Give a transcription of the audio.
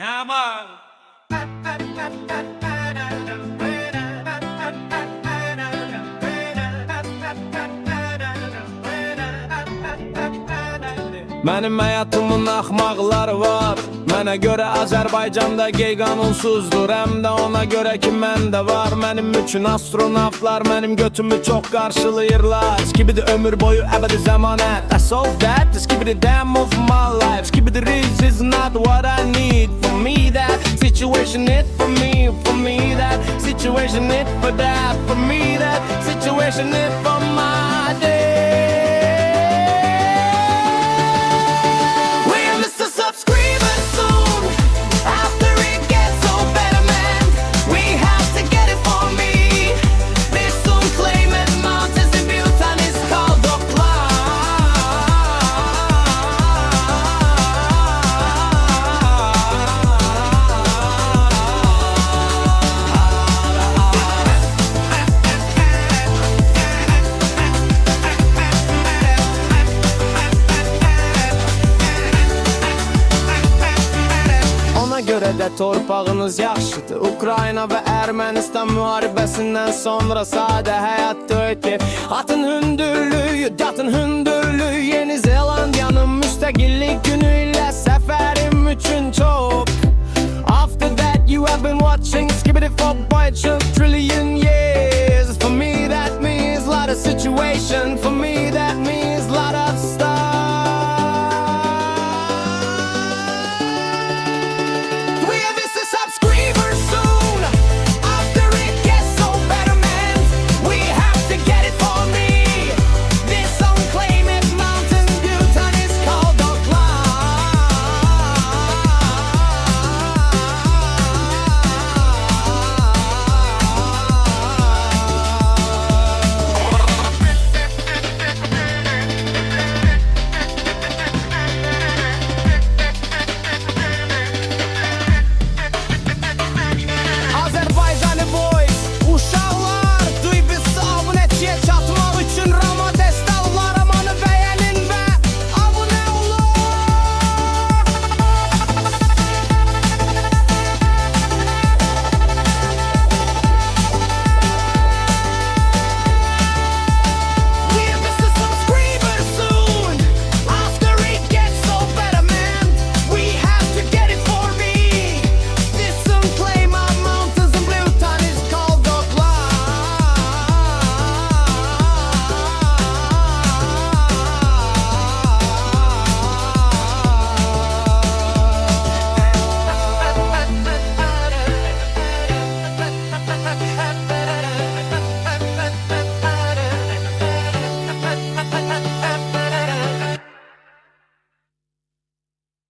Aman. Mənim həyatımın axmaqları var. Mənə görə Azərbaycanda qey qanunsuzdur. Həm də ona görə ki məndə var. Mənim üçün astronavtlar mənim götümü çox qarşılayırlar. Skibidi ömür boyu əbədi zəmanət. That's all that, the skibidi damn of my life. Skibidi riz is not what I need. For me that situation it for me. For me that situation it for that. For me that situation it for my day. Görə də torpağınız yaxşıdır. Ukrayna və Ermənistan müharibəsindən sonra sadə həyat ötüb. Atın hündürlüyü, datın hündürlüyü. Yeni Zelandiyanın müstəqillik günü ilə səfərim üçün çox. After that you have been watching Skibidi for by a trillion years.